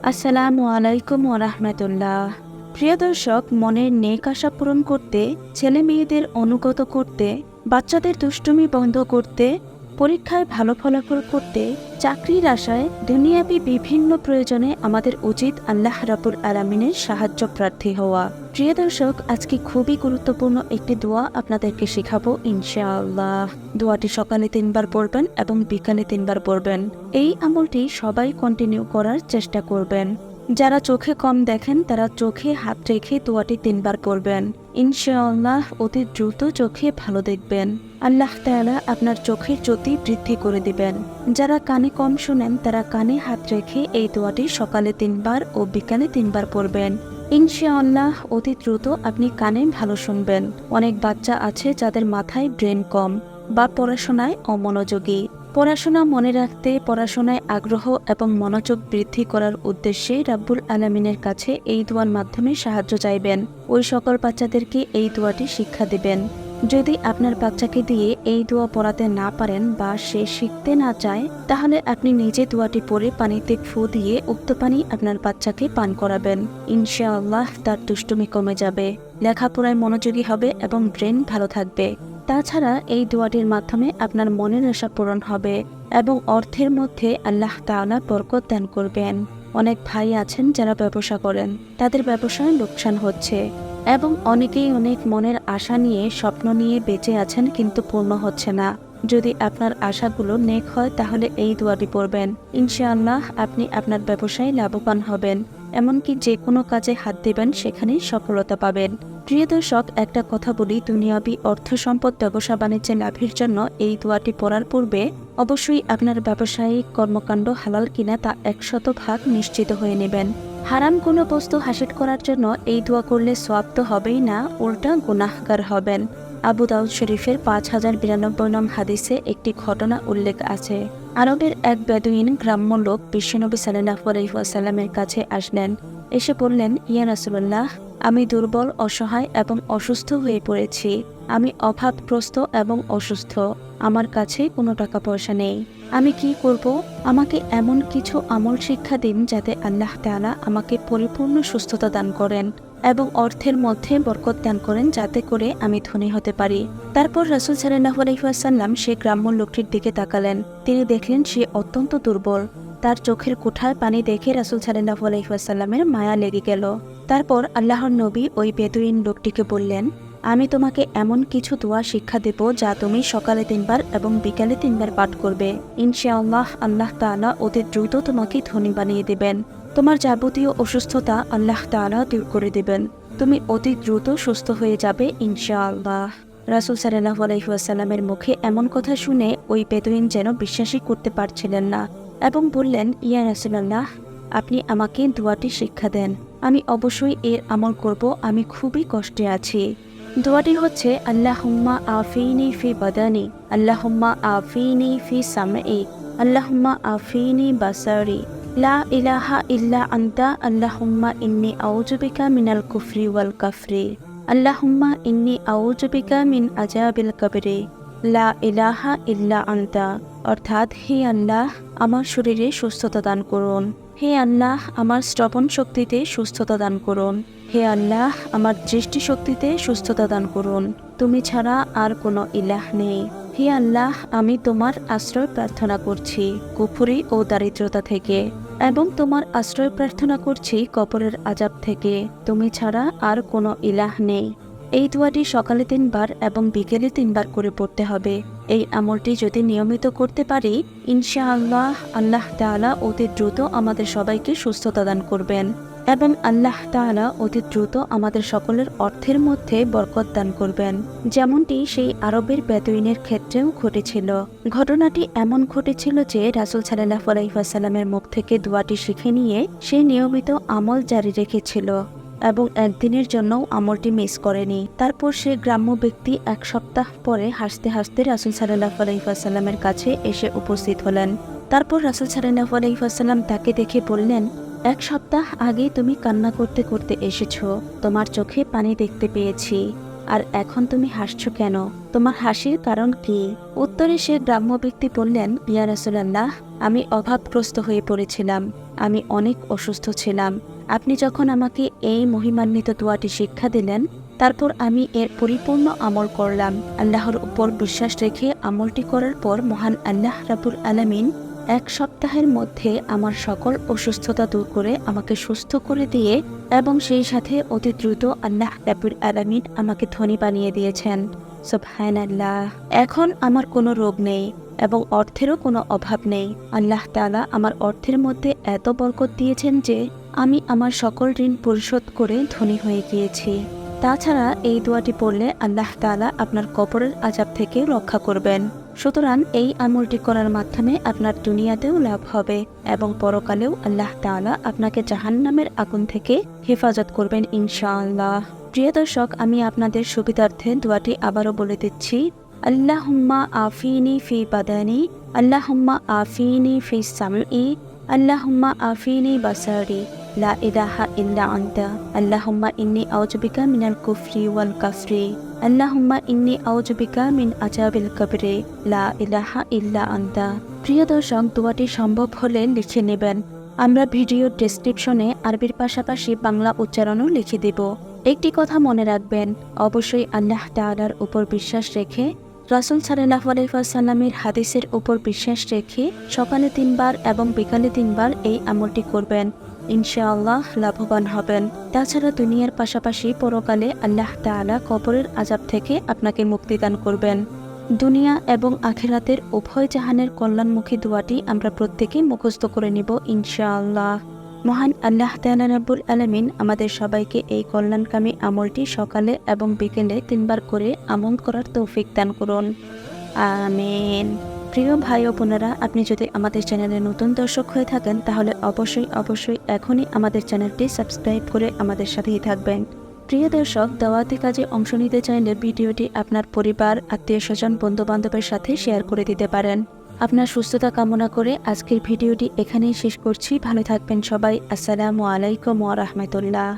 আসসালামু আলাইকুম ওয়া রাহমাতুল্লাহ। প্রিয় দর্শক, মনের নেক আশা পূরণ করতে, ছেলে মেয়েদের অনুগত করতে, বাচ্চাদের দুষ্টুমি বন্ধ করতে, পরীক্ষায় ভালো ফলাফল করতে, চাকরির আশায়, দুনিয়াবী বিভিন্ন প্রয়োজনে আমাদের উচিত আল্লাহ রাব্বুল আলামিনের সাহায্য প্রার্থী হওয়া। প্রিয় দর্শক, আজকে খুবই গুরুত্বপূর্ণ একটি দোয়া আপনাদেরকে শেখাবো ইনশাআল্লাহ। দোয়াটি সকালে 3 বার পড়বেন এবং বিকালে 3 বার পড়বেন। এই আমলটি সবাই কন্টিনিউ করার চেষ্টা করবেন। যারা চোখে কম দেখেন তারা চোখে হাত রেখে দোয়াটি 3 বার পড়বেন। ইনশাআল্লাহ অতি দ্রুত চোখে ভালো দেখবেন। আল্লাহ তাআলা আপনার চোখের জ্যোতি বৃদ্ধি করে দিবেন। যারা কানে কম শুনেন তারা কানে হাত রেখে এই দোয়াটি সকালে 3 বার ও বিকালে 3 বার পড়বেন। ইনশাআল্লাহ অতি দ্রুত আপনি কানে ভালো শুনবেন। অনেক বাচ্চা আছে যাদের মাথায় ব্রেন কম বা পড়াশোনায় অমনোযোগী। পড়াশোনা মনে রাখতে, পড়াশোনায় আগ্রহ এবং মনোযোগ বৃদ্ধি করার উদ্দেশ্যে রাব্বুল আলামিনের কাছে এই দোয়ার মাধ্যমে সাহায্য চাইবেন। ওই সকল বাচ্চাদেরকে এই দোয়াটি শিক্ষা দিবেন। যদি আপনার বাচ্চাকে দিয়ে এই দোয়া পড়াতে না পারেন বা সে শিখতে না চায়, তাহলে আপনি নিজে দোয়াটি পড়ে পানিতে ফু দিয়ে উক্ত পানি আপনার বাচ্চাকে পান করাবেন। ইনশাআল্লাহ তার দুষ্টুমি কমে যাবে, লেখাপড়ায় মনোযোগী হবে এবং ব্রেন ভালো থাকবে। তাছাড়া এই দোয়াটির মাধ্যমে আপনার মনের আশা পূরণ হবে এবং অর্থের মধ্যে আল্লাহ তাআলা বরকত দান করবেন। অনেক ভাই আছেন যারা ব্যবসা করেন, তাদের ব্যবসায় লোকসান হচ্ছে এবং অনেকেই অনেক মনের আশা নিয়ে, স্বপ্ন নিয়ে বেঁচে আছেন কিন্তু পূর্ণ হচ্ছে না। যদি আপনার আশাগুলো নেক হয় তাহলে এই দোয়াটি পড়বেন। ইনশাআল্লাহ আপনি আপনার ব্যবসায় লাভবান হবেন, এমনকি যে কোনো কাজে হাত দেবেন সেখানেই সফলতা পাবেন। প্রিয় দর্শক, একটা কথা বলি, দুনিয়াবী অর্থ সম্পদ, ব্যবসা বাণিজ্যে লাভের জন্য এই দোয়াটি পড়ার পূর্বে অবশ্যই আপনার ব্যবসায়িক কর্মকাণ্ড হালাল কিনা তা 100% নিশ্চিত হয়ে নেবেন। হারাম কোনো বস্তু হাসিল করার জন্য এই দোয়া করলে সওয়াব তো হবেই না, উল্টা গুনাহগার হবেন। আবু দাউদ শরীফের 5092 নং হাদিসে একটি ঘটনা উল্লেখ আছে। আরবের এক বেদুইন গ্রাম্য লোক বিশ্বনবী সাল্লাল্লাহু আলাইহি ওয়াসাল্লামের কাছে আসলেন। এসে বললেন, ইয়া রাসূলুল্লাহ, আমি দুর্বল, অসহায় এবং অসুস্থ হয়ে পড়েছি। আমি অভাবগ্রস্ত এবং অসুস্থ। আমার কাছে কোনো টাকা পয়সা নেই। আমি কি করব? আমাকে এমন কিছু আমল শিক্ষা দিন যাতে আল্লাহ তাআলা আমাকে পরিপূর্ণ সুস্থতা দান করেন এবং অর্থের মধ্যে বরকত দান করেন, যাতে করে আমি ধনী হতে পারি। তারপর রাসূল সাল্লাল্লাহু আলাইহি ওয়াসাল্লাম সে গ্রাম্য লোকটির দিকে তাকালেন। তিনি দেখলেন সে অত্যন্ত দুর্বল। তার চোখের কোঠায় পানি দেখে রাসূল সাল্লাল্লাহু আলাইহি ওয়াসাল্লামের মায়া লেগে গেল। তারপর আল্লাহর নবী ওই বেদুইন লোকটিকে বললেন, আমি তোমাকে এমন কিছু দোয়া শিক্ষা দেব যা তুমি সকালে 3 বার এবং বিকালে 3 বার পাঠ করবে। ইনশাআল্লাহ আল্লাহ তাআলা অতি দ্রুত তোমাকে ধনী বানিয়ে দেবেন। তোমার যাবতীয় অসুস্থতা আল্লাহ তাআলা দূর করে দেবেন। তুমি অতি দ্রুত সুস্থ হয়ে যাবে ইনশাআল্লাহ। রাসূল সাল্লাল্লাহু আলাইহি ওয়াসাল্লামের মুখে এমন কথা শুনে ওই বেদুইন যেন বিশ্বাসই করতে পারছিলেন না এবং বললেন, ইয়া রাসূলুল্লাহ, আপনি আমাকে দোয়াটি শিক্ষা দেন। আমি অবশ্যই এর আমল করব। আমি খুবই কষ্টে আছি। দোয়াটি হচ্ছে, আল্লাহুম্মা আফিনি ফি বাদানি, আল্লাহুম্মা আফিনি ফি সামঈ, আল্লাহুম্মা আফিনি বাসারি, লা ইলাহা ইল্লা আনতা, আল্লাহুম্মা ইন্নী আউযু বিকা মিনাল কুফরি ওয়াল কাফরি, আল্লাহুম্মা ইন্নী আউযু বিকা মিন আযাবিল কবরি, লা ইলাহা ইল্লা আনতা। অর্থাৎ, হে আল্লাহ, আমার শরীরে সুস্থতা দান করুন। হে আল্লাহ, আমার শ্রবণ শক্তিতে সুস্থতা দান করুন। হে আল্লাহ, আমার দৃষ্টিশক্তিতে সুস্থতা দান করুন। তুমি ছাড়া আর কোনো ইলাহ নেই। হে আল্লাহ, আমি তোমার আশ্রয় প্রার্থনা করছি কুফরি ও দারিদ্রতা থেকে, এবং তোমার আশ্রয় প্রার্থনা করছি কবরের আযাব থেকে। তুমি ছাড়া আর কোনো ইলাহ নেই। এই দোয়াটি সকালে 3 বার এবং বিকেলে 3 বার করে পড়তে হবে। এই আমলটি যদি নিয়মিত করতে পারি, ইনশাআল্লাহ আল্লাহ তাআলা অতি দ্রুত আমাদের সবাইকে সুস্থতা দান করবেন এবং আল্লাহ তাআলা অতি দ্রুত আমাদের সকলের অর্থের মধ্যে বরকত দান করবেন, যেমনটি সেই আরবের বেদুইনের ক্ষেত্রেও ঘটেছিল। ঘটনাটি এমন ঘটেছিল যে রাসূল সাল্লাল্লাহু আলাইহি ওয়াসাল্লামের মুখ থেকে দোয়াটি শিখে নিয়ে সে নিয়মিত আমল জারি রেখেছিল এবং একদিনের জন্যও আমলটি মিস করেনি। তারপর সে গ্রাম্য ব্যক্তি 1 সপ্তাহ পরে হাসতে হাসতে রাসূল সাল্লাল্লাহু আলাইহি ওয়াসাল্লামের কাছে এসে উপস্থিত হলেন। তারপর রাসূল সাল্লাল্লাহু আলাইহি ওয়াসাল্লাম তাকে দেখে বললেন, 1 সপ্তাহ আগে তুমি কান্না করতে করতে এসেছো, তোমার চোখে পানি দেখতে পেয়েছি। আর এখন তুমি হাসছো কেন? তোমার হাসির কারণ কি? উত্তরে সে গ্রাম্য ব্যক্তি বললেন, ইয়া রাসূলুল্লাহ, আমি অভাবগ্রস্ত হয়ে পড়েছিলাম। আমি অনেক অসুস্থ ছিলাম। আপনি যখন আমাকে এই মহিমান্বিত দোয়াটি শিক্ষা দিলেন, তারপর আমি এর পরিপূর্ণ আমল করলাম। আল্লাহর উপর বিশ্বাস রেখে আমলটি করার পর মহান আল্লাহ রাব্বুল আলামিন 1 সপ্তাহের মধ্যে আমার সকল অসুস্থতা দূর করে আমাকে সুস্থ করে দিয়ে এবং সেই সাথে অতি দ্রুত আল্লাহ রাব্বুল আলামিন আমাকে ধনী বানিয়ে দিয়েছেন। সুবহানাল্লাহ। এখন আমার কোনো রোগ নেই এবং অর্থেরও কোনো অভাব নেই। আল্লাহ তাআলা আমার অর্থের মধ্যে এত বরকত দিয়েছেন যে আমি আমার সকল ঋণ পরিশোধ করে ধনী হয়ে গিয়েছি। তাছাড়া এই দোয়াটি পড়লে আল্লাহ তাআলা আপনার কবরের আযাব থেকে রক্ষা করবেন। সুতরাং এই আমলটি করার মাধ্যমে আপনার দুনিয়াতেও লাভ হবে এবং পরকালেও আল্লাহ তাআলা আপনাকে জাহান্নামের আগুন থেকে হেফাজত করবেন ইনশাআল্লাহ। প্রিয় দর্শক, আমি আপনাদের সুবিধার্থে দোয়াটি আবারও বলে দিচ্ছি। আল্লাহুম্মা আফিনি ফি বাদানি, আল্লাহুম্মা আফিনি ফি সামঈ, আল্লাহুম্মা আফিনি বাসারি, লা ইলাহা ইল্লা আনতা, আল্লাহুম্মা ইন্নী আউযু বিকা মিনাল কুফরি ওয়াল কাফরি, আল্লাহুম্মা ইন্নী আউযু বিকা মিন আযাবিল কবরি, লা ইলাহা ইল্লা আনতা। প্রিয় দর্শক, দোয়াটি সম্ভব হলে লিখে নেবেন। আমরা ভিডিওর ডেসক্রিপশনে আরবির পাশাপাশি বাংলা উচ্চারণও লিখে দেব। একটি কথা মনে রাখবেন, অবশ্যই আল্লাহ তাআলার উপর বিশ্বাস রেখে, রাসূল সাল্লাল্লাহু আলাইহি ওয়াসাল্লামের হাদিসের উপর বিশ্বাস রেখে সকালে 3 বার এবং বিকালে 3 বার এই আমলটি করবেন। ইনশাআল্লাহ লাভবান হবেন। তাছাড়া দুনিয়ার পাশাপাশি পরকালে আল্লাহ তাআলা কবরের আযাব থেকে আপনাকে মুক্তিদান করবেন। দুনিয়া এবং আখিরাতের উভয় জাহানের কল্যাণমুখী দোয়াটি আমরা প্রত্যেকেই মুখস্থ করে নিব ইনশাআল্লাহ। মহান আল্লাহ তাআলা রাব্বুল আলামিন আমাদের সবাইকে এই কল্যাণকামী আমলটি সকালে এবং বিকেলে 3 বার করে আমল করার তৌফিক দান করুন। আমিন। প্রিয় ভাই ও বোনেরা, আপনি যদি আমাদের চ্যানেলে নতুন দর্শক হয়ে থাকেন তাহলে অবশ্যই এখনই আমাদের চ্যানেলটি সাবস্ক্রাইব করে আমাদের সাথেই থাকবেন। প্রিয় দর্শক, দাওয়াতি কাজে অংশ নিতে চাইলে ভিডিওটি আপনার পরিবার, আত্মীয়স্বজন, বন্ধুবান্ধবের সাথে শেয়ার করে দিতে পারেন। আপনার সুস্থতা কামনা করে আজকের ভিডিওটি এখানেই শেষ করছি। ভালো থাকবেন সবাই। আসসালামু আলাইকুম ওয়া রাহমাতুল্লাহ।